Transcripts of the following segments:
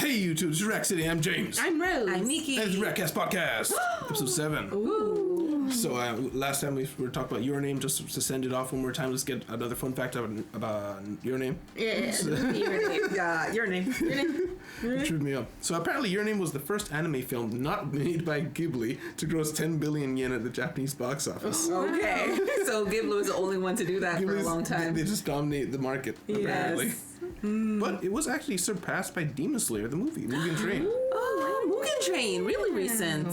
Hey YouTube, this is Rack City. I'm James. I'm Rose. I'm Nikki. And this is Rackcast Podcast, episode 7. Ooh. So last time we were talking about your name, just to send it off one more time. Let's get another fun fact about your name. Yeah, Your name. Yeah, your name. It tripped me up. So apparently Your Name was the first anime film not made by Ghibli to gross 10 billion yen at the Japanese box office. Okay. So Ghibli was the only one to do that for a long time. They just dominate the market, apparently. Yes. But it was actually surpassed by Demon Slayer, the movie, Mugen Train. Oh, Mugen Train. Really recent.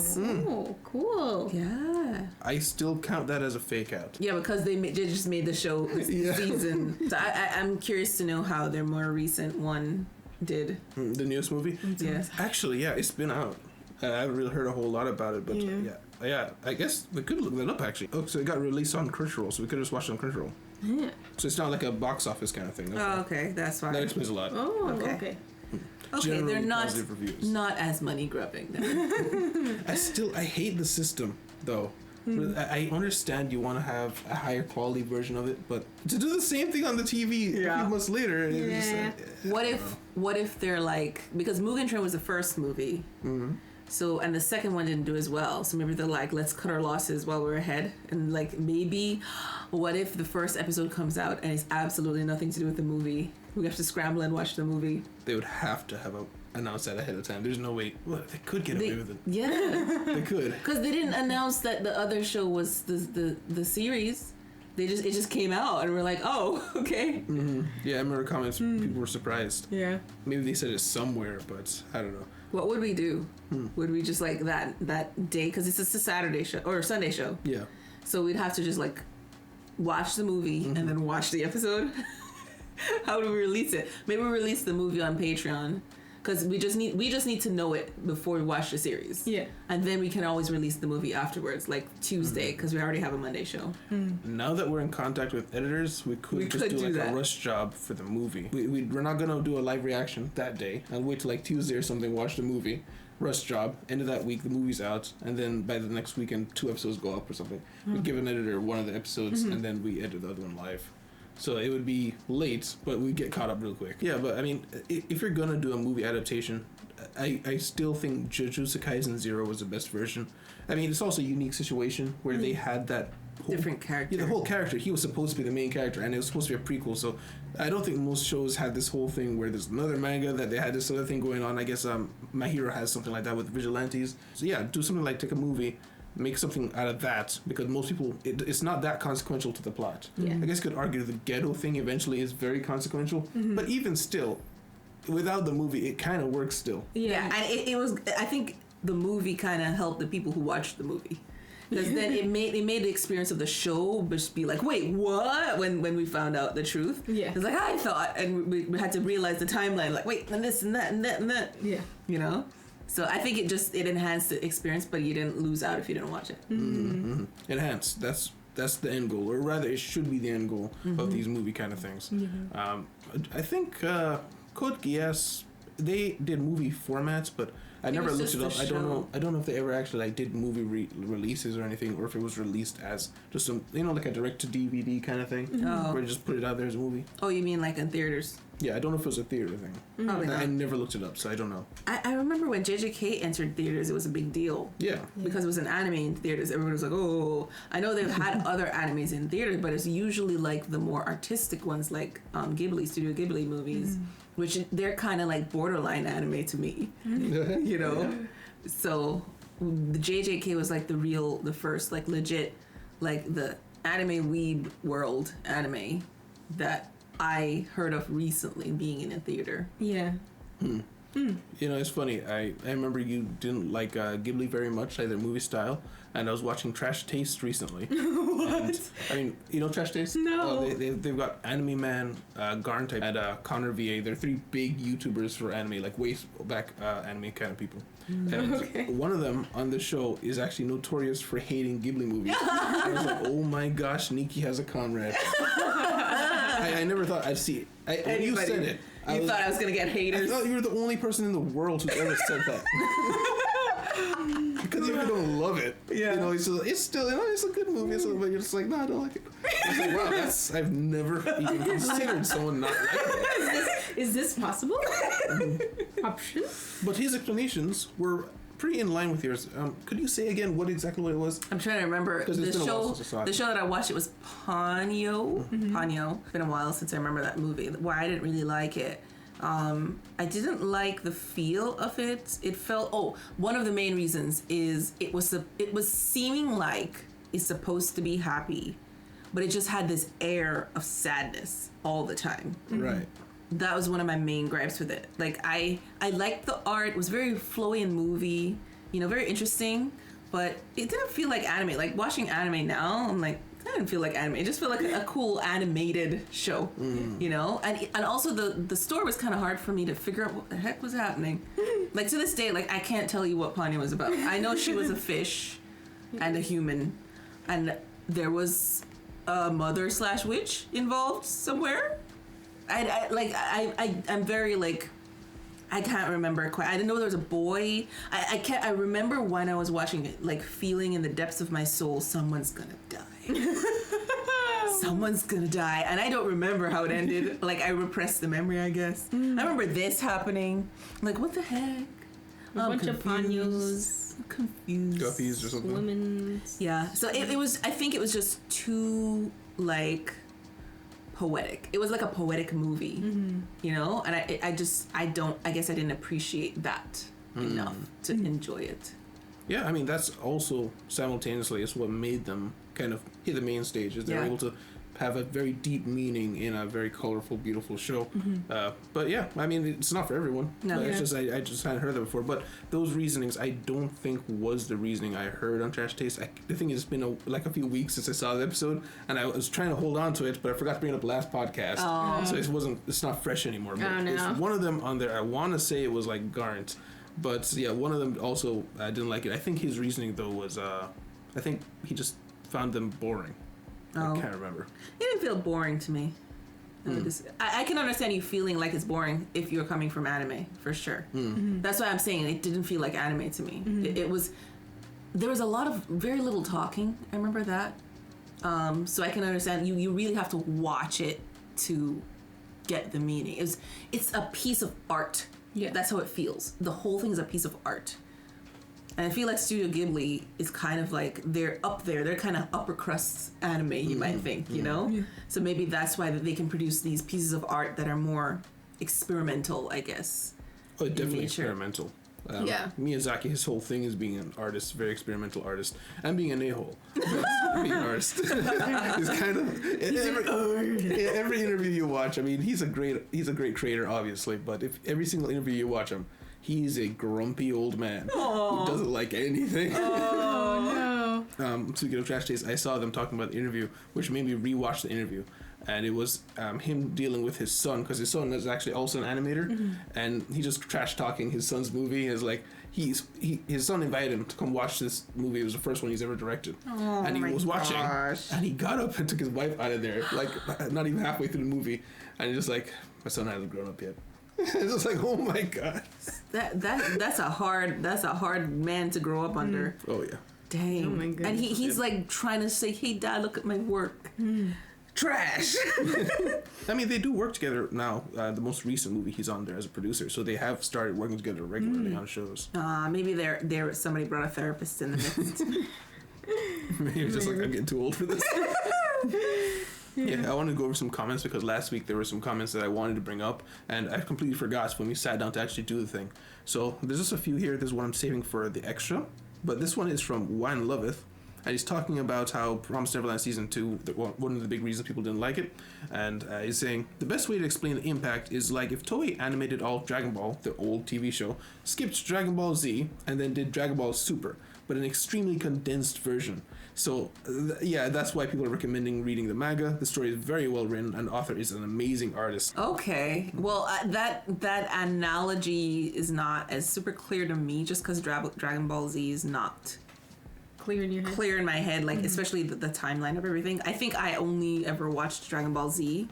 Oh, cool. Yeah. I still count that as a fake out. Yeah, because they just made the show this season. So I'm curious to know how their more recent one did. The newest movie? Yes. Actually, yeah, it's been out. I haven't really heard a whole lot about it, but yeah, I guess we could look that up actually. Oh, so it got released on Crunchyroll, so we could just watch it on Crunchyroll. Yeah. So it's not like a box office kind of thing. Oh, okay. That's fine. That explains a lot. Oh, Okay. okay. Okay, Generally they're positive reviews. not as money grubbing. Then. I hate the system though. I understand you want to have a higher quality version of it, but to do the same thing on the TV a few months later, it's just, What if they're like, because Mugen Train was the first movie, so and the second one didn't do as well, so maybe they're like, let's cut our losses while we're ahead, and like maybe, what if the first episode comes out and it's absolutely nothing to do with the movie? We have to scramble and watch the movie. they would have to have announced that ahead of time. There's no way. Well, they could get away with it. Yeah, They could. because they didn't announce that the other show was the series. It just came out and we're like, oh, okay. Yeah, I remember comments. People were surprised. Yeah. Maybe they said it somewhere, but I don't know. What would we do? Would we just like that day, because it's just a Saturday show or a Sunday show? Yeah. So we'd have to just like watch the movie and then watch the episode. How do we release it? Maybe we release the movie on Patreon, because we just need to know it before we watch the series. Yeah. And then we can always release the movie afterwards, like Tuesday, because we already have a Monday show. Now that we're in contact with editors, we could do like that. a rush job for the movie. We're not gonna do a live reaction that day. I'll wait till like Tuesday or something, watch the movie. Rush job. End of that week, the movie's out, and then by the next weekend, 2 episodes go up or something. We give an editor one of the episodes, and then we edit the other one live. So it would be late, but we get caught up real quick. Yeah, but I mean, if you're gonna do a movie adaptation, I still think Jujutsu Kaisen 0 was the best version. I mean, it's also a unique situation where they had that whole, Different character. Yeah, the whole character. He was supposed to be the main character, and it was supposed to be a prequel. So I don't think most shows had this whole thing where there's another manga that they had this other thing going on. I guess My Hero has something like that with Vigilantes. So yeah, do something like take a movie, make something out of that, because most people, it's not that consequential to the plot. Yeah. I guess you could argue the ghetto thing eventually is very consequential, but even still, without the movie, it kind of works still. Yeah, and it was. I think the movie kind of helped the people who watched the movie, because then it made the experience of the show just be like, wait, what? When we found out the truth, Yeah. it's like I thought, and we had to realize the timeline. Like, wait, and this and that and that and that. Yeah. You know. So I think it enhanced the experience, but you didn't lose out if you didn't watch it. Enhance. That's the end goal, or rather, it should be the end goal of these movie kind of things. I think Code Geass, they did movie formats, but I never was just just it up. a I don't know if they ever actually like did movie releases or anything, or if it was released as just some like a direct to DVD kind of thing, Oh. where you just put it out there as a movie. Oh, you mean like in theaters? Yeah, I don't know if it was a theater thing. Probably not. I never looked it up, so I don't know. I remember when JJK entered theaters, it was a big deal. Yeah. Because it was an anime in theaters. Everyone was like, oh. I know they've had other animes in theaters, but it's usually like the more artistic ones, like Studio Ghibli movies, which they're kind of like borderline anime to me, you know? So the JJK was like the first, like legit, like the anime weeb world anime that I heard of recently being in a theater. Yeah. It's funny. I remember you didn't like Ghibli very much, like their movie style, and I was watching Trash Taste recently. What? And, I mean, you know Trash Taste? No. They've got Anime Man, Garntype, and Connor VA. They're 3 big YouTubers for anime, like way back anime kind of people. And one of them on the show is actually notorious for hating Ghibli movies. I was like, oh my gosh, Nikki has a comrade. I never thought I'd see it. When you said it, You thought I was going to get haters? I thought you were the only person in the world who's ever said that. Because if you don't love it, Yeah. you know, it's still, you know, it's a good movie. But you're just like, no, I don't like it. It's like, wow, I've never even considered someone not liking it. Is this possible? Option? But his explanations were pretty in line with yours. Could you say again what it was? I'm trying to remember. Because it's been a while since I saw it. The show that I watched, it was Ponyo. Ponyo. It's been a while since I remember that movie. Why I didn't really like it. I didn't like the feel of it. It felt. One of the main reasons is it was seeming like it's supposed to be happy, but it just had this air of sadness all the time. Right. That was one of my main gripes with it. Like I liked the art. It was very flowy and movie, very interesting, but it didn't feel like anime. Like watching anime now, I'm like, that didn't feel like anime. It just felt like a cool animated show, And also the story was kind of hard for me to figure out what the heck was happening. Like to this day, like I can't tell you what Ponyo was about. I know she was a fish and a human, and there was a mother/witch involved somewhere. I'm very like, I can't remember quite. I didn't know there was a boy. I remember when I was watching it, like feeling in the depths of my soul, someone's gonna die. Someone's gonna die, and I don't remember how it ended. Like I repressed the memory, I guess. I remember this happening. Like what the heck? A bunch of Panyos. I'm confused. Guppies or something. Women's. Yeah. So it was. I think it was just too like poetic. It was like a poetic movie, and I guess I didn't appreciate that enough to enjoy it. Yeah, I mean, that's also simultaneously is what made them kind of hit the main stage. Is they're able to have a very deep meaning in a very colorful, beautiful show. But yeah, I mean, it's not for everyone. No. It's just I just hadn't heard that before. But those reasonings, I don't think was the reasoning I heard on Trash Taste. I think it's been a few weeks since I saw the episode, and I was trying to hold on to it, but I forgot to bring it up last podcast, so it's not fresh anymore. But Oh, no. it's one of them on there. I want to say it was like Garnt, but yeah, one of them also I didn't like it. I think his reasoning though was I think he just found them boring. I can't remember. It didn't feel boring to me. I can understand you feeling like it's boring if you're coming from anime, for sure. That's why I'm saying it didn't feel like anime to me. It was. There was a lot of very little talking. I remember that. So I can understand you really have to watch it to get the meaning. It's a piece of art. Yeah. That's how it feels. The whole thing is a piece of art. And I feel like Studio Ghibli is kind of like, they're up there. They're kind of upper crust anime, you might think, Yeah. So maybe that's why that they can produce these pieces of art that are more experimental, I guess. Oh, definitely nature. experimental. Yeah. Miyazaki, his whole thing is being an artist, very experimental artist, and being an a-hole. Being an artist. He's kind of every interview you watch. I mean, he's a great creator, obviously, but if every single interview you watch him, he's a grumpy old man who doesn't like anything. Oh no. Speaking of Trash Taste, I saw them talking about the interview, which made me rewatch the interview. And it was him dealing with his son, because his son is actually also an animator, and he just trash talking his son's movie. Is like his son invited him to come watch this movie. It was the first one he's ever directed, and he was watching, and he got up and took his wife out of there, like not even halfway through the movie, and he's just like, my son hasn't grown up yet. It's just like, oh my god, That's a hard man to grow up under. Oh yeah. Dang. Oh my goodness. And he's like trying to say, hey dad, look at my work. Trash. I mean, they do work together now. The most recent movie he's on there as a producer, so they have started working together regularly on shows. Maybe there somebody brought a therapist in the midst. Maybe just like, I'm getting too old for this. Yeah, I wanted to go over some comments because last week there were some comments that I wanted to bring up, and I completely forgot when we sat down to actually do the thing. So there's just a few here. There's one I'm saving for the extra, but this one is from Wine Loveth. And he's talking about how Promised Neverland Season 2, one of the big reasons people didn't like it, and he's saying, the best way to explain the impact is like if Toei animated all of Dragon Ball, the old TV show, skipped Dragon Ball Z, and then did Dragon Ball Super, but an extremely condensed version. So, yeah, that's why people are recommending reading the manga. The story is very well written, and the author is an amazing artist. Okay, well, that analogy is not as super clear to me, just because Dragon Ball Z is not clear in your head. clear in my head, like especially the timeline of everything. I think I only ever watched Dragon Ball Z.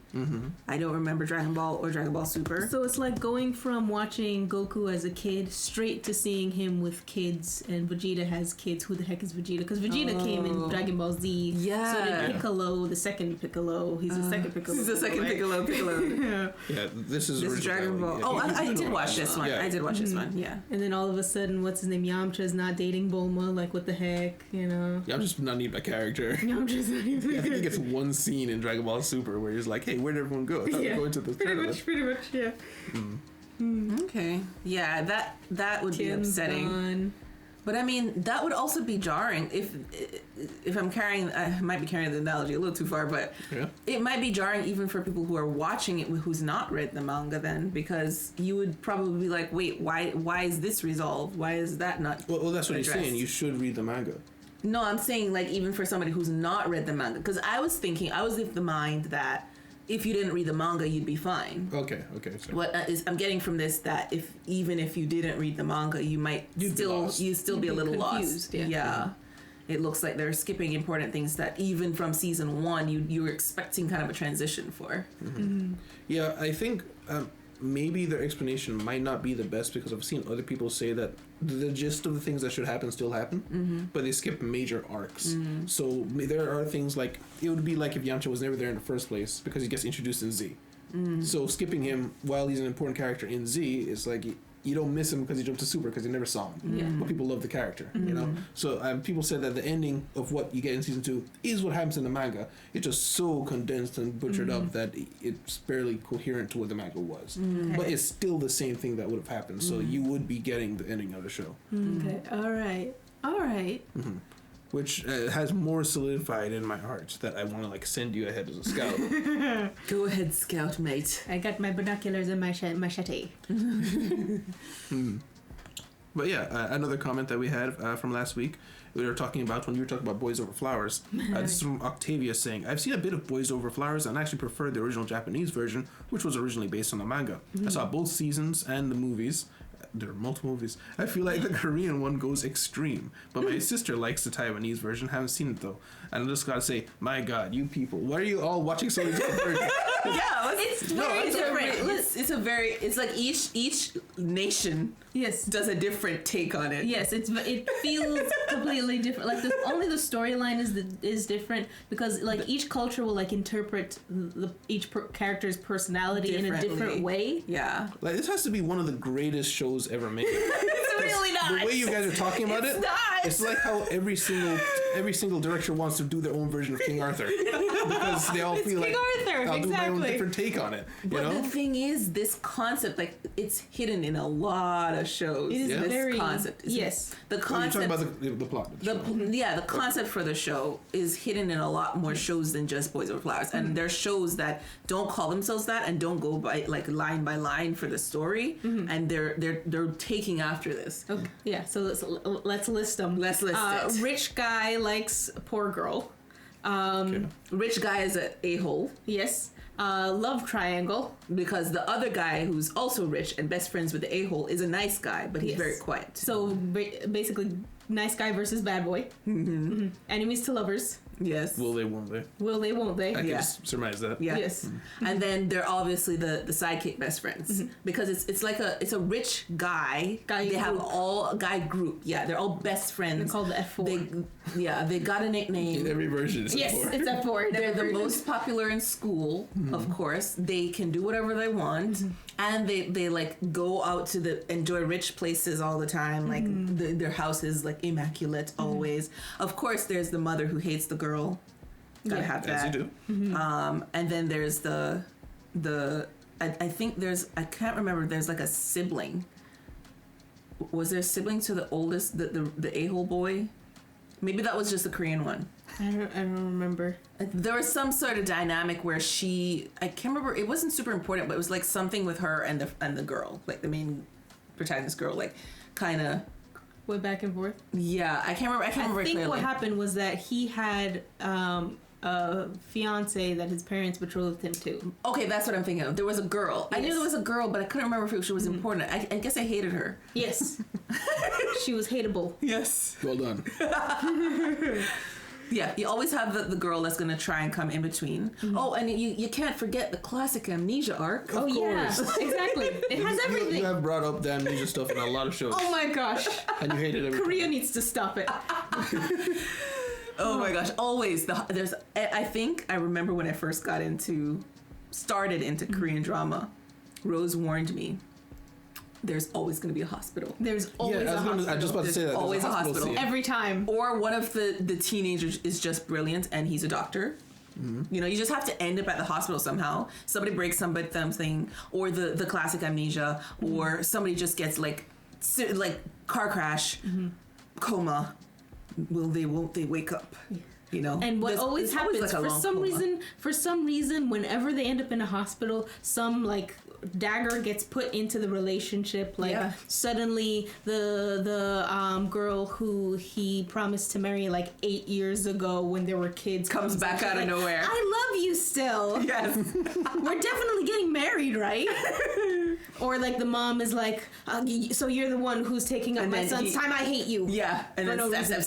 I don't remember Dragon Ball or Dragon Ball Super. So it's like going from watching Goku as a kid straight to seeing him with kids, and Vegeta has kids. Who the heck is Vegeta? Because Vegeta came in Dragon Ball Z. Yeah. So did Piccolo, the second Piccolo. He's the second Piccolo. He's the second right? Piccolo. Yeah, this is Dragon Ball. Yeah, Oh, he's I been did watch watching this that. one. Yeah. I did watch this one. Yeah. And then all of a sudden, what's his name? Yamcha's not dating Bulma. Like, what the heck? You know? Yeah, I'm just not even a character. Yamcha's not even. I think he gets one scene in Dragon Ball Super where he's like, "Hey, where did everyone go? I thought we were going to the trailer." Pretty much, yeah. Okay. Yeah, that would be Tim's upsetting. gone. But I mean, that would also be jarring if I'm carrying. I might be carrying the analogy a little too far, but Yeah. it might be jarring even for people who are watching it who's not read the manga. Then, because you would probably be like, "Wait, why is this resolved? Why is that not?" Well, that's what he's addressed? saying. You should read the manga. No, I'm saying like even for somebody who's not read the manga, because I was of the mind that if you didn't read the manga, you'd be fine. Okay. Sorry. What I'm getting from this that even if you didn't read the manga, you might You'd be lost. you'd still be a little confused, lost. yeah. It looks like they're skipping important things that even from season 1 you were expecting kind of a transition for. Yeah, I think maybe their explanation might not be the best because I've seen other people say that the gist of the things that should happen still happen, but they skip major arcs. So there are things like, it would be like if Yamcha was never there in the first place because he gets introduced in Z. So skipping him while he's an important character in Z is like, you don't miss him because he jumped to Super because you never saw him. Yeah. But people love the character, you know? So people said that the ending of what you get in season 2 is what happens in the manga. It's just so condensed and butchered up that it's barely coherent to what the manga was. But it's still the same thing that would have happened. So you would be getting the ending of the show. Okay. All right. Which has more solidified in my heart that I want to like send you ahead as a scout. Go ahead, scout mate. I got my binoculars and my machete. But yeah, another comment that we had from last week, we were talking about when you were talking about Boys Over Flowers. This is from Octavia saying, I've seen a bit of Boys Over Flowers and actually prefer the original Japanese version, which was originally based on the manga. I saw both seasons and the movies. There are multiple movies. I feel like the Korean one goes extreme, but my sister likes the Taiwanese version. Haven't seen it though, and I just gotta say, my God, you people, why are you all watching so many different versions? Yeah, It's very different. It's like each nation Yes. does a different take on it. Yes, it feels completely different. Like only the storyline is different because like each culture will like interpret each character's personality in a different way. Yeah. Like this has to be one of the greatest shows ever made. It's really not. The way you guys are talking about It's it, not. it's like how every single director wants to do their own version of King Arthur because they all feel King like Arthur, I'll do my own exactly. different take on it. You But know? the thing is, this concept, like, it's hidden in a lot of shows. It is Yeah. This very concept. yes. The Oh, you're concept. talking about the plot. The concept for the show is hidden in a lot more shows than just Boys Over Flowers, and there's shows that don't call themselves that and don't go by like line by line for the story, and they're taking after this. Okay. Yeah. So let's list them. Let's list it. Rich guy likes poor girl. Okay. Rich guy is an a-hole Yes. Love triangle. because the other guy who's also rich and best friends with the a-hole is a nice guy, but he's Yes. very quiet. So basically, nice guy versus bad boy. Enemies to lovers. Yes. Will they? Won't they? Will they? Won't they? I can Yeah. just surmise that. Yeah. Yes. And then they're obviously the sidekick best friends because it's like it's a rich guy. Guy they have group. all guy group. Yeah, they're all best friends. They're called the F4. They got a In nickname. every version. It's Yes, four. it's F4. They're the most popular in school, of course. They can do whatever they want, and they like go out to enjoy rich places all the time. Like their house is like immaculate always. Of course, there's the mother who hates the girl. Gotta Yeah. have As that. you do. And then there's the I think I can't remember. There's like a sibling. Was there a sibling to the oldest the a-hole boy? Maybe that was just the Korean one. I don't remember. There was some sort of dynamic where I can't remember. It wasn't super important, but it was like something with her and the girl, like the main protagonist girl, like kind of. Went back and forth. Yeah, I can't remember. I can't remember I think clearly. what happened was that he had fiance that his parents betrothed him to. Okay, that's what I'm thinking of. There was a girl. I knew there was a girl, but I couldn't remember if she was important. I guess I hated her. Yes. She was hateable. Yes. Well done. Yeah, you always have the girl that's going to try and come in between. Oh, and you can't forget the classic amnesia arc. Oh, yeah. Exactly. It has everything. You have brought up the amnesia stuff in a lot of shows. Oh, my gosh. And you hated everything. Korea needs to stop it. Oh my gosh, always I think I remember when I first started into Korean drama, Rose warned me, there's always going to be a hospital. There's always a hospital. I was just about to say that. Always a hospital. scene. Every time. Or one of the teenagers is just brilliant and he's a doctor. Mm-hmm. You know, you just have to end up at the hospital somehow. Somebody breaks something, or the classic amnesia, or somebody just gets like car crash, coma. Won't they wake up? Yeah. You know, and what always happens for some reason, whenever they end up in a hospital, some like dagger gets put into the relationship. Like suddenly the girl who he promised to marry like 8 years ago when there were kids comes back out of nowhere. I love you still. Yes, we're definitely getting married, right? Or like the mom is like, so you're the one who's taking up my son's time. I hate you. Yeah, and then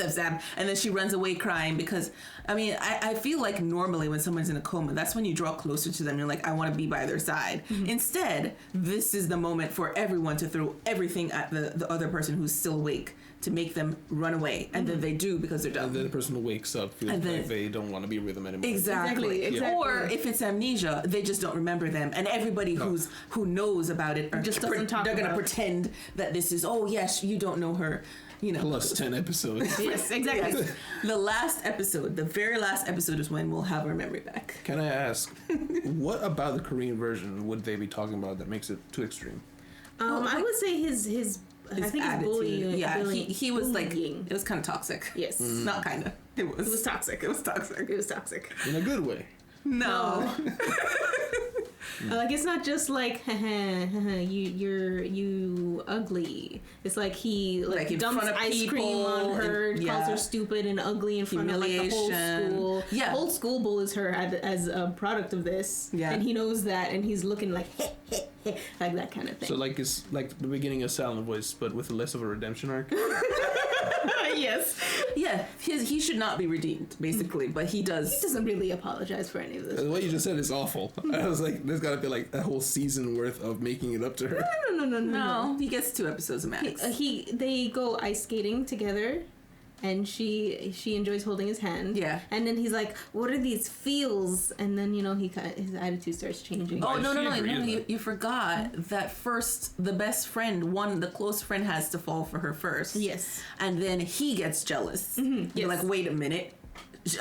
stab, and then she runs away crying because, I mean, I feel like normally when someone's in a coma, that's when you draw closer to them. You're like, I want to be by their side. Mm-hmm. Instead, this is the moment for everyone to throw everything at the other person who's still awake to make them run away, and then they do because they're done. And then the person who wakes up feels like they don't want to be with them anymore. Exactly. Yeah. Or if it's amnesia, they just don't remember them, and everybody who knows about it just doesn't talk. They're gonna pretend that this is yes, you don't know her. You know. Plus 10 episodes. Yes, exactly. Yes. The very last episode is when we'll have our memory back. Can I ask, what about the Korean version would they be talking about that makes it too extreme? I would say his I think his bullying. Yeah, he was bullying. like, it was kind of toxic. Yes. Not kind of. It was toxic. It was toxic. It was toxic. In a good way. No. Like it's not just like you ugly. It's like he dumps ice cream on her, calls her stupid and ugly in front of like the whole school. Yeah, the whole school bullies her as a product of this. Yeah, and he knows that, and he's looking like like that kind of thing. So like it's like the beginning of Silent Voice, but with less of a redemption arc. Yes. Yeah, he should not be redeemed, basically, but he does. He doesn't really apologize for any of this. What you just said is awful. I was like, there's got to be like a whole season worth of making it up to her. No. He gets 2 episodes of max. They go ice skating together, and she enjoys holding his hand. Yeah. And then he's like, "What are these feels?" And then his attitude starts changing. Oh no! You forgot that first the best friend, the close friend, has to fall for her first. Yes. And then he gets jealous. Mm-hmm. You're like, wait a minute.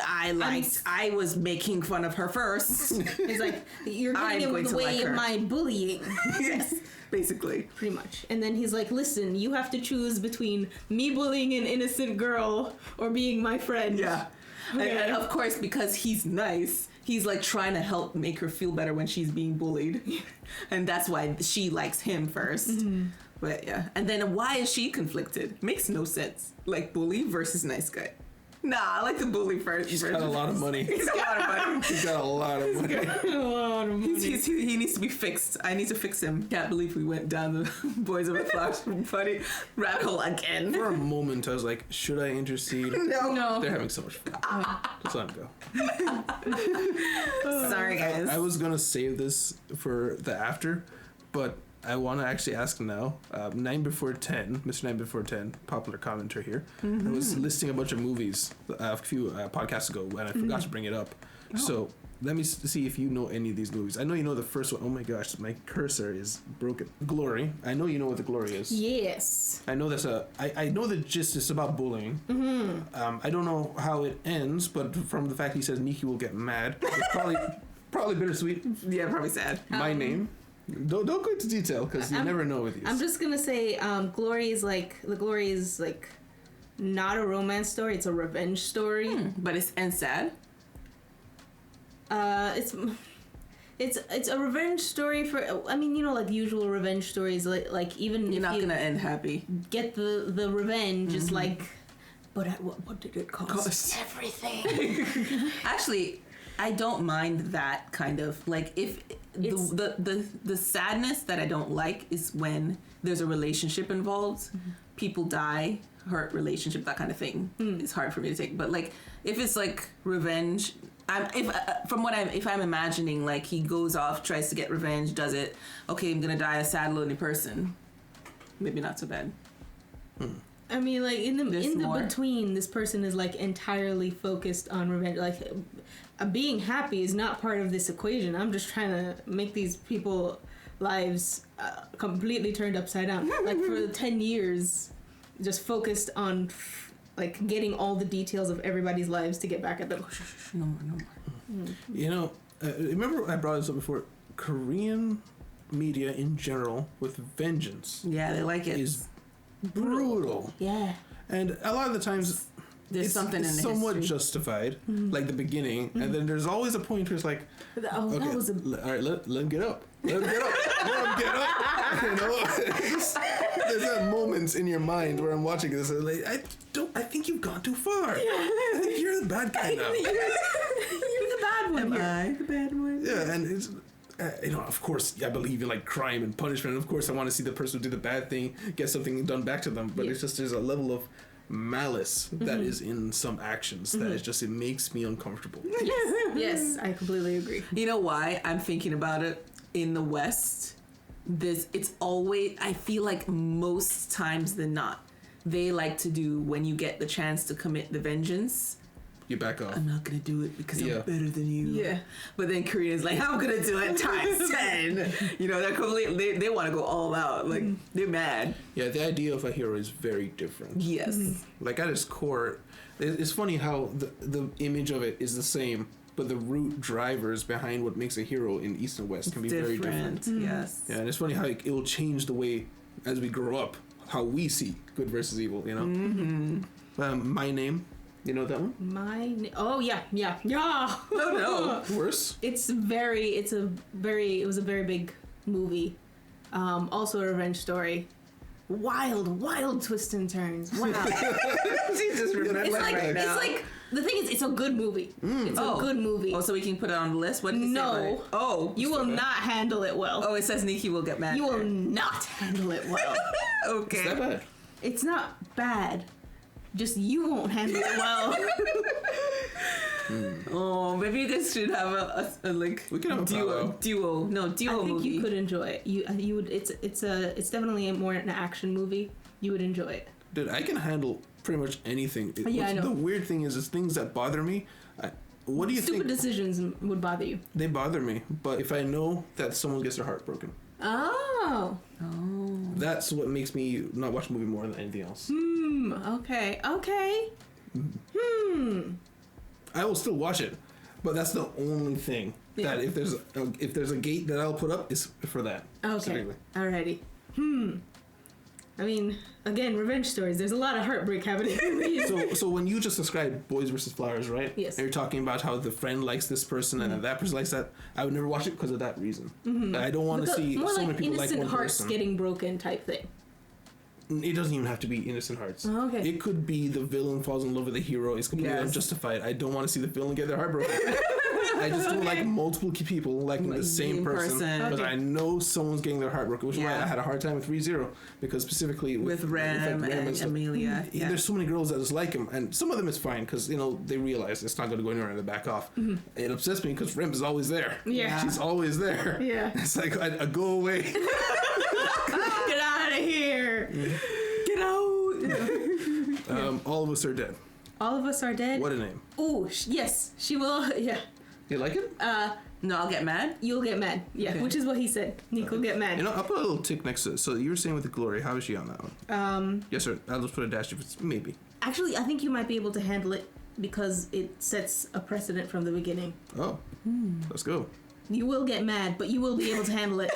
I was making fun of her first. He's like, you're getting in the way of my bullying. Yes, basically. Pretty much. And then he's like, listen, you have to choose between me bullying an innocent girl or being my friend. Yeah. Okay. And of course, because he's nice, he's like trying to help make her feel better when she's being bullied. And that's why she likes him first. Mm-hmm. But yeah. And then why is she conflicted? Makes no sense. Like bully versus nice guy. Nah, I like the bully first. He's got a lot of money. He's got a lot of money. He's got a lot of money. He needs to be fixed. I need to fix him. Can't believe we went down the Boys Over Flowers funny rabbit hole again. For a moment, I was like, should I intercede? No. They're having so much fun. Just let them go. Sorry, guys. I was going to save this for the after, but I want to actually ask now. 9 Before 10, Mr. 9 Before 10, popular commenter here. Mm-hmm. I was listing a bunch of movies a few podcasts ago, and I forgot to bring it up. Oh. So let me see if you know any of these movies. I know you know the first one. Oh my gosh, my cursor is broken. Glory. I know you know what The Glory is. Yes. I know that's I know the gist is about bullying. Mm-hmm. I don't know how it ends, but from the fact he says Nikki will get mad, it's probably bittersweet. Yeah, probably sad. My name. Don't go into detail because you never know with these. I'm just gonna say, Glory is like not a romance story; it's a revenge story. But it's sad. It's a revenge story for. I mean, like usual revenge stories. Like even you're not gonna end happy. Get the revenge. Mm-hmm. It's like But at what did it cost? Everything. Actually, I don't mind that kind of like if the sadness that I don't like is when there's a relationship involved, people die, hurt relationship, that kind of thing. It's hard for me to take. But like if it's like revenge, if I'm imagining like he goes off, tries to get revenge, does it? Okay, I'm gonna die a sad, lonely person. Maybe not so bad. I mean, like in the between, this person is like entirely focused on revenge. Like, being happy is not part of this equation. I'm just trying to make these people lives completely turned upside down. Like for 10 years, just focused on like getting all the details of everybody's lives to get back at them. No. You know, remember I brought this up before. Korean media in general with vengeance. Yeah, they like it. Is brutal. Yeah. And a lot of the times there's something in the somewhat history. Justified, like the begining, and then there's always a point where it's like, all right, let him get up. Let him get up. Let him get up. You know, there's that moments in your mind where I'm watching this and like, I think you've gone too far. I think you're the bad guy now. You're the bad one. Am I the bad one? Yeah, and it's. You know, of course, I believe in like crime and punishment. And of course, I want to see the person who did the bad thing get something done back to them. But it's just there's a level of malice that is in some actions that is just it makes me uncomfortable. Yes, I completely agree. You know why I'm thinking about it? In the West, it's always, I feel like most times than not, they like to do when you get the chance to commit the vengeance. You back off. I'm not gonna do it because I'm better than you. Yeah. But then Korea's like, I'm gonna do it times 10. You know, they're completely, they want to go all out. Like, they're mad. Yeah, the idea of a hero is very different. Yes. Like at its core, it's funny how the image of it is the same, but the root drivers behind what makes a hero in East and West can be very different. Yes. Yeah, and it's funny how it will change the way, as we grow up, how we see good versus evil, you know? My Name. You know that one? Oh yeah. No. Worse. It was a very big movie. Also a revenge story. Wild twists and turns. Wow. She just remembered right now. It's like the thing is, it's a good movie. It's a good movie. Oh, so we can put it on the list? What did you say about it? Oh. You will not handle it well. Oh, it says Nikki will get mad. You will not handle it well. Okay. Is that bad? It's not bad. Just you won't handle it well. Oh, maybe you guys should have a like we can have duo I think movie. you could enjoy it. You would. It's definitely more an action movie. You would enjoy it. Dude, I can handle pretty much anything. I know. The weird thing is things that bother me. What do you think? Stupid decisions would bother you. They bother me, but if I know that someone gets their heart broken, that's what makes me not watch a movie more than anything else. Okay. I will still watch it, but that's the only thing that if there's a gate that I'll put up is for that. Okay. Alrighty. I mean, again, revenge stories. There's a lot of heartbreak happening. So when you just described Boys versus Flowers, right? Yes. And you're talking about how the friend likes this person and then that person likes that. I would never watch it because of that reason. I don't want to see more so like many people like innocent one hearts person. getting broken type thing. It doesn't even have to be innocent hearts. Oh, okay. It could be the villain falls in love with the hero. It's completely unjustified. I don't want to see the villain get their heart broken. I just don't like multiple people liking the same person. Because I know someone's getting their heart broken, which is why I had a hard time with Re:Zero. Because specifically with Rem and Amelia. Yeah. There's so many girls that just like him. And some of them it's fine because, you know, they realize it's not going to go anywhere and they back off. It upsets me because Rem is always there. Yeah. She's always there. Yeah. It's like, I go away. Get out of here. Get out. All of Us Are Dead. All of Us Are Dead. What a name. Oh, yes. She will. Yeah. You like it? No, I'll get mad. You'll get mad. Yeah, which is what he said. Nick will get mad. You know, I'll put a little tick next to it. So you were saying with the Glory, how is she on that one? Yes, sir. I'll just put a dash if it's maybe. Actually, I think you might be able to handle it because it sets a precedent from the beginning. Oh, let's go. You will get mad, but you will be able to handle it.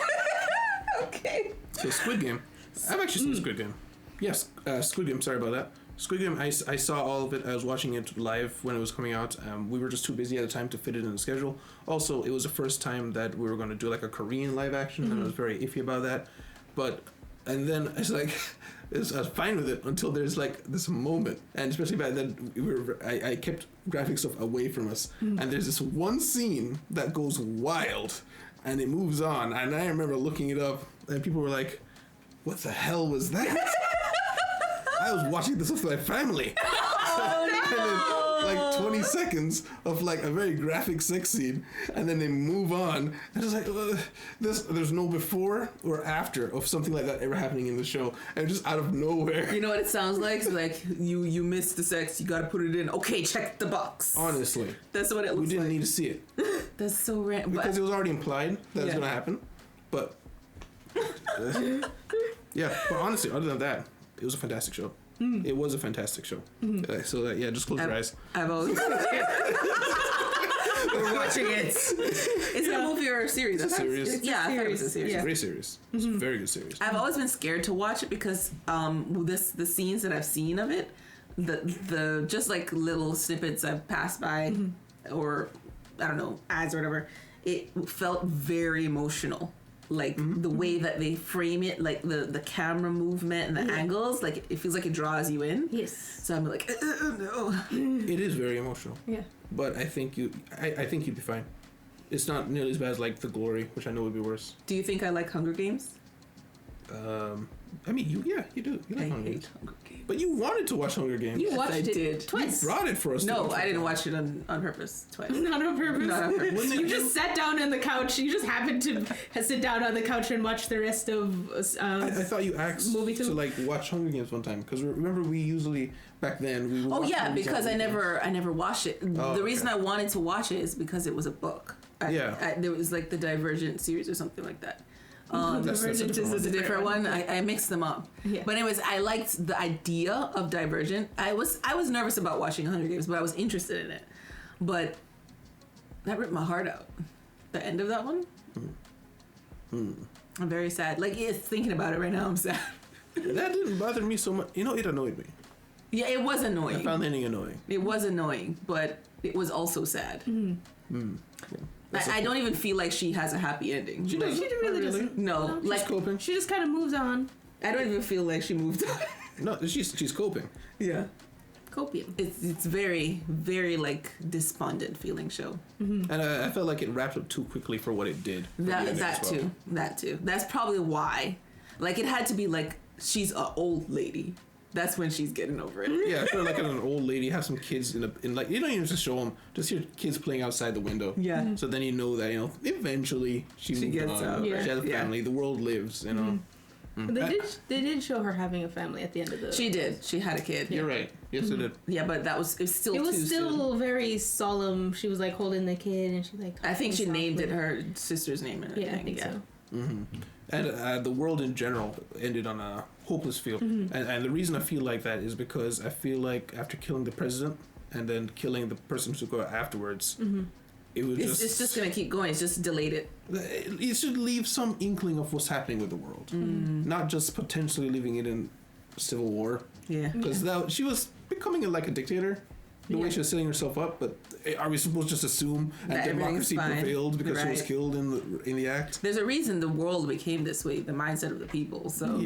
Okay. So Squid Game. I've actually seen Squid Game. Yes, Squid Game. Sorry about that. Squid Game, I saw all of it. I was watching it live when it was coming out. We were just too busy at the time to fit it in the schedule. Also, it was the first time that we were going to do like a Korean live action, and I was very iffy about that. But And then it's like, I was fine with it until there's like this moment, and especially back then, I kept graphic stuff away from us, and there's this one scene that goes wild, and it moves on, and I remember looking it up, and people were like, "What the hell was that?" I was watching this with my family. Oh, no. And then, like 20 seconds of like a very graphic sex scene, and then they move on. And it's like there's no before or after of something like that ever happening in the show, and just out of nowhere. You know what it sounds like? It's like you missed the sex, you got to put it in. Okay, check the box. Honestly, that's what it looks like. We didn't need to see it. That's so random because it was already implied that it was gonna happen, but yeah. But honestly, other than that, it was a fantastic show. It was a fantastic show. So that, just close your eyes. I've always we're watching it. Is it a movie or a series? It's a series. I thought it was a series. It's a great series. It's a very good series. I've always been scared to watch it because the scenes that I've seen of it, the just like little snippets I've passed by, or I don't know, ads or whatever, it felt very emotional. Like the way that they frame it, like the camera movement and the angles, like it feels like it draws you in. Yes. So I'm like, no. It is very emotional. Yeah. But I think I think you'd be fine. It's not nearly as bad as like The Glory, which I know would be worse. Do you think I like Hunger Games? I mean, you do. You like Hunger Games. But you wanted to watch Hunger Games. You watched it twice. You brought it for us. No, I didn't watch it on purpose twice. Not on purpose. Not on purpose. You just sat down on the couch. You just happened to sit down on the couch and watch the rest of. I thought you asked movie to like watch Hunger Games one time, because remember we usually back then we. Oh yeah, because I never watched it. The reason I wanted to watch it is because it was a book. There was like the Divergent series or something like that. Divergent is a different one. I mixed them up. Yeah. But anyways, I liked the idea of Divergent. I was nervous about watching Hunger Games, but I was interested in it. But that ripped my heart out. The end of that one. I'm very sad. Like thinking about it right now, I'm sad. That didn't bother me so much. You know, it annoyed me. Yeah, it was annoying. I found the ending annoying. It was annoying, but it was also sad. I don't even feel like she has a happy ending. She really doesn't. No, she's like coping. She just kind of moves on. I don't even feel like she moved on. No, she's coping. Yeah. Copium. It's very, very like despondent feeling show. And I felt like it wrapped up too quickly for what it did. That too. That's probably why. Like it had to be like she's an old lady. That's when she's getting over it. Yeah, sort of like an old lady, have some kids in like, you don't even just show them, just hear kids playing outside the window. Yeah. So then you know that, eventually she gets out. Yeah. She has a family. The world lives, But they did show her having a family at the end of the. She did. She had a kid. You're right. Yes, it did. Yeah, but it was still. It was too still soon. very solemn. She was like holding the kid, and she like. I think she named it her sister's name. And yeah, I think so. Mm-hmm. And the world in general ended on a hopeless feel. And the reason I feel like that is because I feel like after killing the president and then killing the person who go afterwards, it was it's just gonna keep going. It's just delayed it. It should leave some inkling of what's happening with the world, not just potentially leaving it in civil war. Yeah, because she was becoming like a dictator. The way she was setting herself up, but are we supposed to just assume that democracy prevailed because she was killed in the act? There's a reason the world became this way, the mindset of the people. So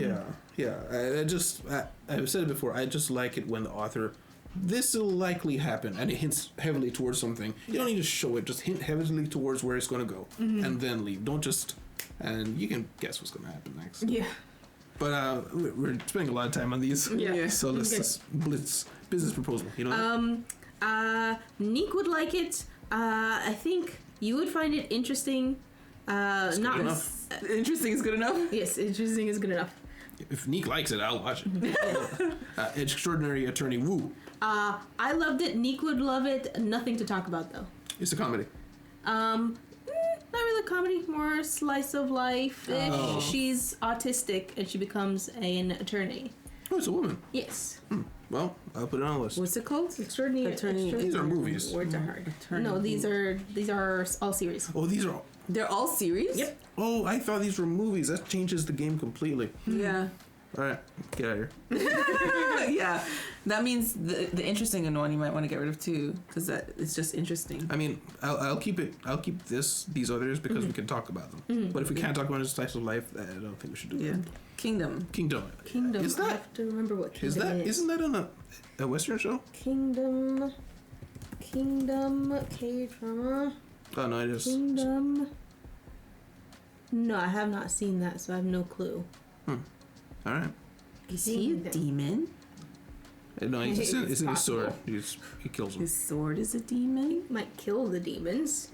I've said it before. I just like it when the author, this will likely happen, and it hints heavily towards something. You don't need to show it; just hint heavily towards where it's going to go, and then leave. Don't just, and you can guess what's going to happen next. Yeah. But we're spending a lot of time on these. Yeah. So let's just blitz business proposal. Neek would like it. I think you would find it interesting. Not enough. Interesting is good enough. Yes, interesting is good enough. If Neek likes it, I'll watch it. Extraordinary Attorney Woo. I loved it. Neek would love it. Nothing to talk about though. It's a comedy. Not really a comedy, more slice of life. She's autistic and she becomes an attorney. Oh, it's a woman. Yes. Well, I'll put it on the list. What's it called? Extraordinary Attorney. These are movies. Words are hard. No, these are all series. Oh, these are all... They're all series? Yep. Oh, I thought these were movies. That changes the game completely. Yeah. All right, get out of here. Yeah, that means the interesting one you might want to get rid of too, because that it's just interesting. I mean, I'll keep it. I'll keep these others because we can talk about them. But if we can't talk about just slice of life, I don't think we should do that. Kingdom. Is that? I have to remember what Kingdom is. Isn't that on a Western show? Kingdom, K-drama. Oh no, it is. Kingdom. No, I have not seen that, so I have no clue. All right. Is he a demon? No, it's in his sword. He kills them. His sword is a demon? He might kill the demons.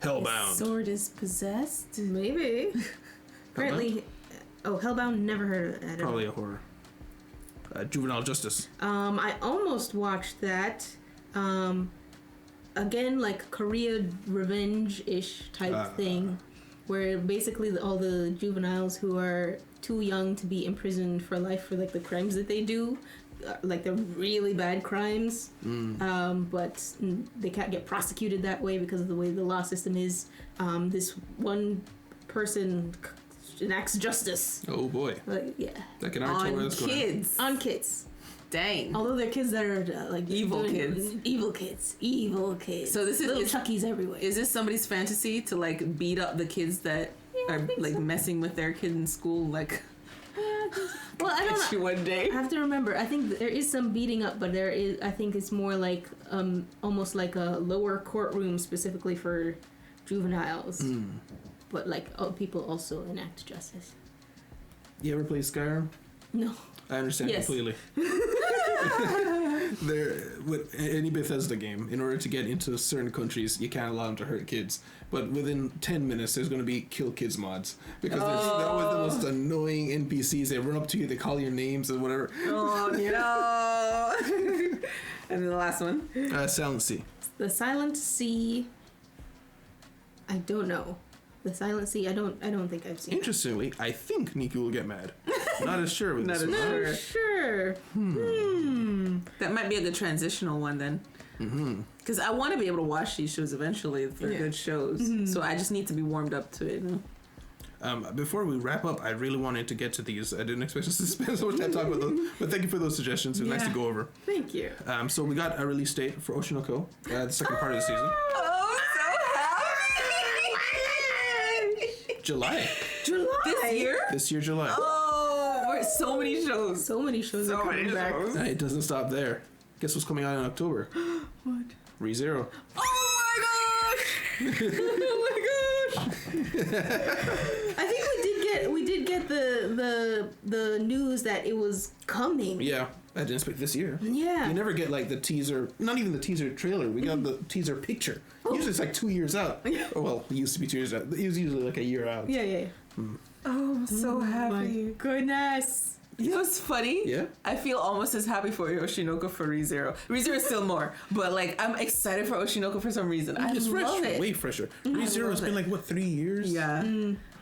Hellbound. His sword is possessed? Maybe. Apparently. Oh, Hellbound, never heard of that. Probably a horror. Juvenile Justice. I almost watched that. Again, like Korea revenge-ish type thing. Where basically all the juveniles who are too young to be imprisoned for life for like the crimes that they do, like the really bad crimes, but they can't get prosecuted that way because of the way the law system is. This one person enacts justice. Oh boy! Yeah. Like an on kids. On kids. Dang. Although they're kids that are like evil kids. Evil kids. So this is little Chuckies everywhere. Is this somebody's fantasy to like beat up the kids that are like messing with their kid in school? Like, well, I don't know. One day. I have to remember. I think there is some beating up, but there is. I think it's more like almost like a lower courtroom specifically for juveniles. But like people also enact justice. You ever play Skyrim? No. I understand completely. With any Bethesda game, in order to get into certain countries, you can't allow them to hurt kids. But within 10 minutes, there's going to be kill kids mods because they're always the most annoying NPCs. They run up to you, they call your names and whatever. Oh no! And then the last one, Silent Sea. The Silent Sea. I don't know. The Silent Sea. I don't think I've seen. Interestingly, I think Nikki will get mad. Not as sure with this one. Not sure. That might be a good transitional one then. Because I want to be able to watch these shows eventually. They're good shows. So I just need to be warmed up to it. Before we wrap up, I really wanted to get to these. I didn't expect us to spend so much time talking about those, but thank you for those suggestions. It's nice to go over. Thank you. So we got a release date for Oshinoko, the second part of the season. Oh, so happy! July. This year, July. Oh, we're so many shows. So many shows are coming back. And it doesn't stop there. Guess what's coming out in October? What? ReZero. Oh my gosh! Oh my gosh! I think we did get the news that it was coming. Yeah, I didn't expect this year. Yeah. You never get like the teaser, not even the teaser trailer. We got the teaser picture. Usually it's like 2 years out. Oh, well, it used to be 2 years out. It was usually like a year out. Yeah. Oh, I'm so happy. My goodness. You know what's funny? Yeah. I feel almost as happy for Oshinoko for ReZero. ReZero is still more, but like I'm excited for Oshinoko for some reason. I It's love fresh, it. way fresher. ReZero's been like, what, 3 years? Yeah.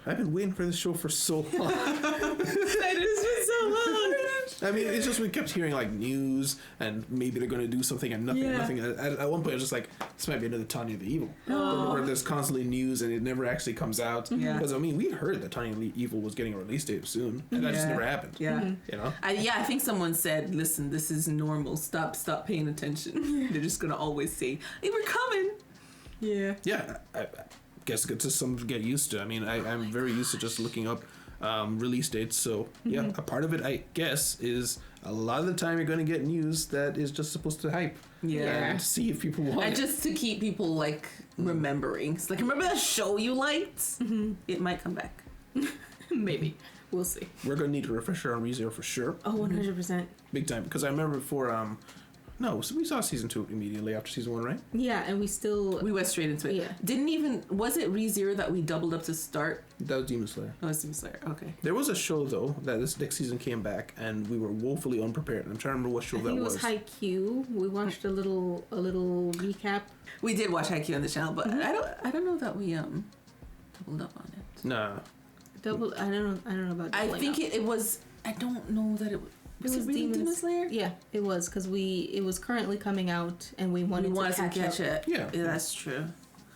I've been waiting for this show for so long. It has been so long. I mean, it's just we kept hearing like news and maybe they're going to do something and nothing. At one point, I was just like, this might be another Tanya the Evil. Where there's constantly news and it never actually comes out. Yeah. Because I mean, we heard that Tanya the Evil was getting a release date soon, and that just never happened. Yeah. You know. I think someone said, "Listen, this is normal. Stop paying attention." They're just gonna always say, "Hey, we're coming." Yeah. Yeah. I guess it's just something to get used to. I mean, I'm very used to just looking up release dates. So yeah, a part of it, I guess, is a lot of the time you're going to get news that is just supposed to hype. Yeah. And see if people want And it. just to keep people like remembering. It's like, remember that show you liked? It might come back. Maybe. We'll see. We're going to need a refresher on ReZero for sure. Oh, 100%. Big time. Because I remember before, no, so we saw season 2 immediately after season 1, right? Yeah, and we went straight into it. Yeah. Was it ReZero that we doubled up to start? That was Demon Slayer. Oh, it's Demon Slayer. Okay. There was a show, though, that this next season came back, and we were woefully unprepared. I'm trying to remember what show that was. It was Haikyuu. We watched a little recap. We did watch Haikyuu on the channel, but I don't know that we doubled up on it. Nah. I don't know about. I think it was. I don't know that it was. Was it really Demon Slayer? Yeah, it was because it was currently coming out and we wanted to catch it. Yeah, that's true.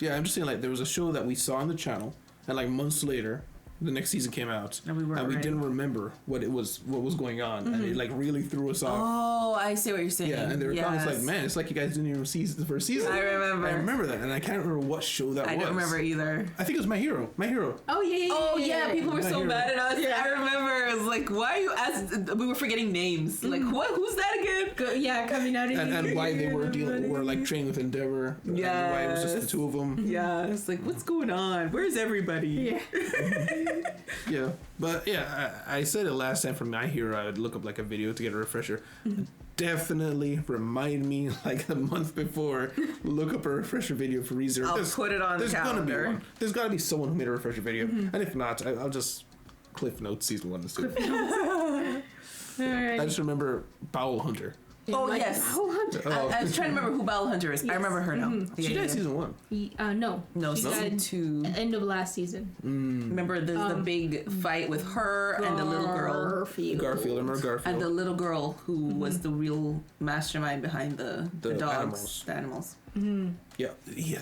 Yeah, I'm just saying like there was a show that we saw on the channel and like months later the next season came out, and we didn't remember what was going on, and it like really threw us off. Oh, I see what you're saying. Yeah, and they were comments like, "Man, it's like you guys didn't even see the first season." I remember that, and I can't remember what show that was. I don't remember either. I think it was My Hero. Oh yeah. People were so mad at us. Yeah. I remember. It was like, why are you asking? We were forgetting names. Like, what? Who's that again? Coming out and why they were like training with Endeavor. Yeah, and why it was just the two of them. Yeah, it's like, what's going on? Where's everybody? Yeah. Yeah, but yeah, I said it last time. For My Hero, I would look up like a video to get a refresher. Definitely remind me like a month before. Look up a refresher video for ReZero. I'll put it on the calendar. Gonna be one. There's got to be someone who made a refresher video, and if not, I'll just Cliff Notes season 1 and 2. I just remember Bowel Hunter. Oh yes, Bowel Hunter. I was trying to remember who Bowel Hunter is. Yes. I remember her now. She died season 1. No, she died 2. End of last season. Remember the big fight with her and the little girl. Garfield. I remember Garfield. And the little girl who was the real mastermind behind the dogs, the animals. Yeah,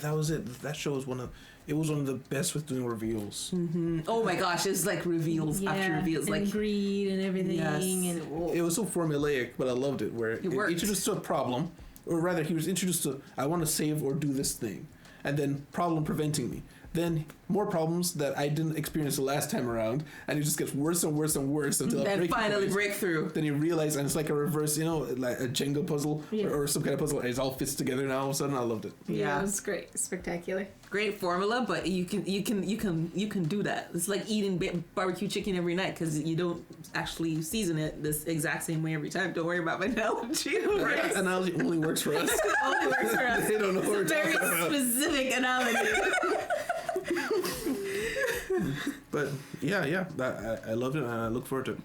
that was it. That show was one of the best with doing reveals. Oh my gosh, it's like reveals after reveals, and like greed and everything. Yes. And it was so formulaic, but I loved it. Where it introduced to a problem, or rather, he was introduced to I want to save or do this thing, and then problem preventing me. Then more problems that I didn't experience the last time around, and it just gets worse and worse and worse until breakthrough. Then you realize, and it's like a reverse, like a Jenga puzzle or some kind of puzzle. And it all fits together now. All of a sudden, I loved it. Yeah, it was great, spectacular. Great formula, but you can do that. It's like eating barbecue chicken every night because you don't actually season it this exact same way every time. Don't worry about my analogy. That analogy only works for us. It only works for us. They don't know what it's a very specific analogy. But yeah, I loved it and I look forward to it.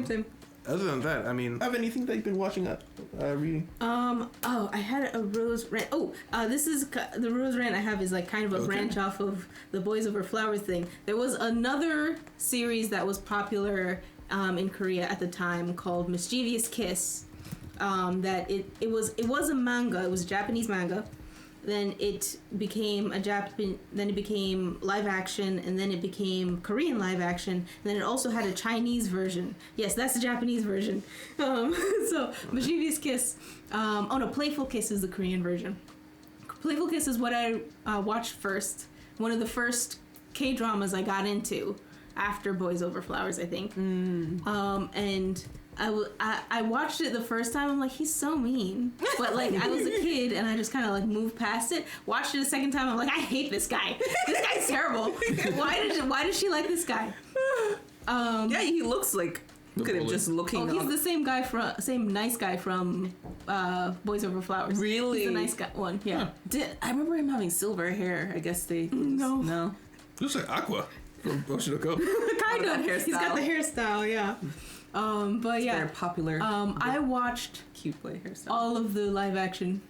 Same. Other than that, I mean, have anything that you've been watching reading? I had a Rose rant. This is the Rose rant I have is like kind of a branch off of the Boys Over Flowers thing. There was another series that was popular in Korea at the time called Mischievous Kiss. That it was a manga. It was a Japanese manga. Then it became then it became live action, and then it became Korean live action, and then it also had a Chinese version. Yes, that's the Japanese version. So Mischievous Kiss. Playful Kiss is the Korean version. Playful Kiss is what I watched first. One of the first K-dramas I got into after Boys Over Flowers, I think. And I watched it the first time. I'm like, he's so mean. But like, I was a kid and I just kind of like moved past it. Watched it a second time. I'm like, I hate this guy. This guy's terrible. Why does she like this guy? Yeah, he looks like. Look at him just looking. Oh, he's the same nice guy from Boys Over Flowers. Really, he's the nice guy one. Yeah. I remember him having silver hair. I guess they no. Looks like Aqua from Ocean Go. Kind of. He's got the hairstyle. Yeah. But it's yeah, very popular. I watched cute boy hairstyle. all of the live action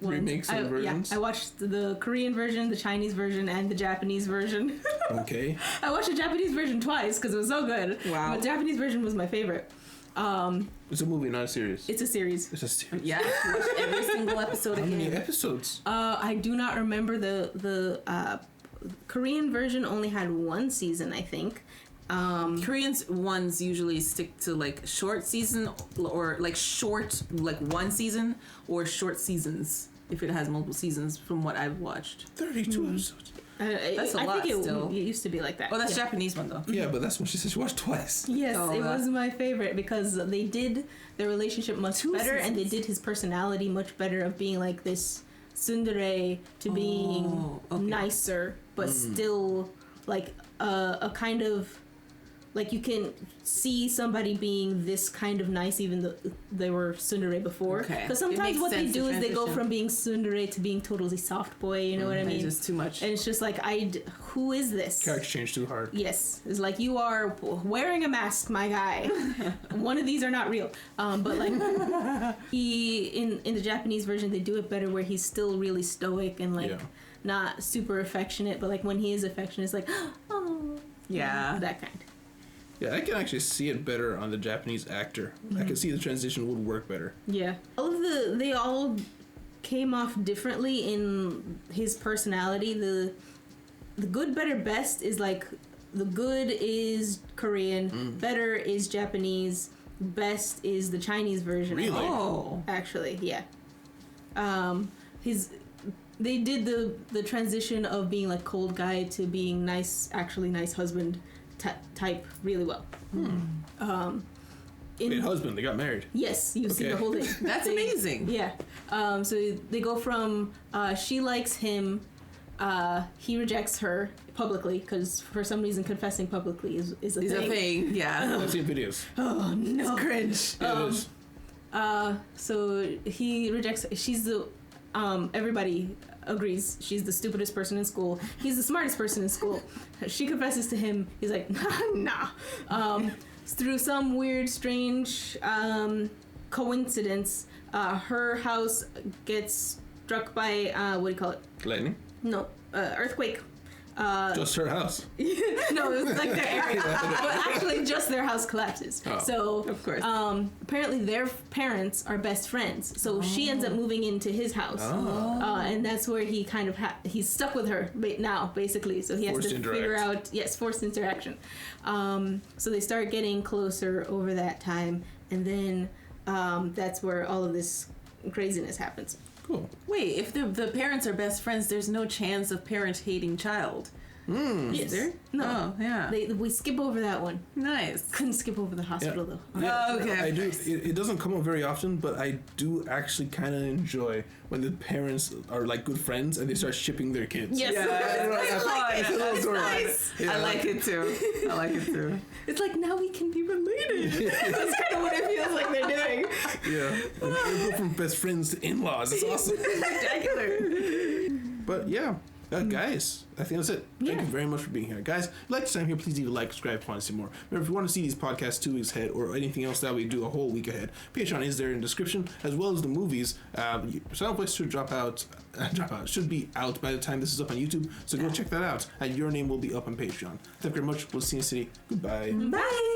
remakes and versions. Yeah, I watched the Korean version, the Chinese version, and the Japanese version. Okay. I watched the Japanese version twice because it was so good. Wow. The Japanese version was my favorite. It's a movie, not a series. It's a series. It's a series. Yeah, watch every single episode again. How many episodes? I do not remember the Korean version only had one season, I think. Koreans ones usually stick to like short season or like short like one season or short seasons if it has multiple seasons from what I've watched. 32 episodes. That's a lot. I think still. It used to be like that. Oh, that's Japanese one though. Yeah, but that's what she said. She watched twice. Yes, it was my favorite because they did their relationship much better, and they did his personality much better of being like this tsundere to being nicer, but still like a kind of. Like, you can see somebody being this kind of nice even though they were tsundere before. Because sometimes what they do is they go from being tsundere to being totally soft boy, you know what I mean? It's just too much. And it's just like, who is this? Character change too hard. Yes. It's like, you are wearing a mask, my guy. One of these are not real. But like, in the Japanese version, they do it better where he's still really stoic and like not super affectionate. But like, when he is affectionate, it's like, oh. Yeah. That kind. Yeah, I can actually see it better on the Japanese actor. I can see the transition would work better. Yeah. They all came off differently in his personality. the good, better, best is like the good is Korean, better is Japanese, best is the Chinese version. Really? Oh, actually, yeah. They did the transition of being like cold guy to being nice, actually nice husband type really well. Wait, husband, they got married. Yes, you see the whole thing. That's amazing. Yeah. So they go from she likes him, he rejects her publicly because for some reason confessing publicly is a thing. Yeah. I've seen videos. Oh no, it's cringe. Yeah, it is. So he rejects. She's the everybody agrees she's the stupidest person in school. He's the smartest person in school. She confesses to him. He's like, nah. Through some weird, strange coincidence, her house gets struck by what do you call it? Lightning? No, earthquake. Just her house. No, it was like their area, but actually just their house collapses. Oh. So Of course. Apparently their parents are best friends. So she ends up moving into his house, and that's where he kind of he's stuck with her now, basically. So he has Forced to figure out forced interaction. So they start getting closer over that time, and then that's where all of this craziness happens. Cool. Wait, if the parents are best friends, there's no chance of parent hating child. Yes. Is there? No. Oh, yeah. We skip over that one. Nice. Couldn't skip over the hospital though. Yeah, Oh, okay. I do. It doesn't come up very often, but I do actually kind of enjoy when the parents are like good friends and they start shipping their kids. Yes. It's a little It's adorable. nice. Yeah. I like it too. I like it too. It's like now we can be related. That's kind of what it feels like they're doing. Yeah. We go from best friends to in-laws. It's awesome. Spectacular. But yeah. Guys, I think that's it. Thank you very much for being here. Guys, if you like this time here, please leave a like, subscribe if you want to see more. Remember, if you want to see these podcasts 2 weeks ahead or anything else that we do a whole week ahead, Patreon is there in the description, as well as the movies. Soundplace should be out by the time this is up on YouTube, so go check that out. And your name will be up on Patreon. Thank you very much. We'll see you in the city. Goodbye. Bye.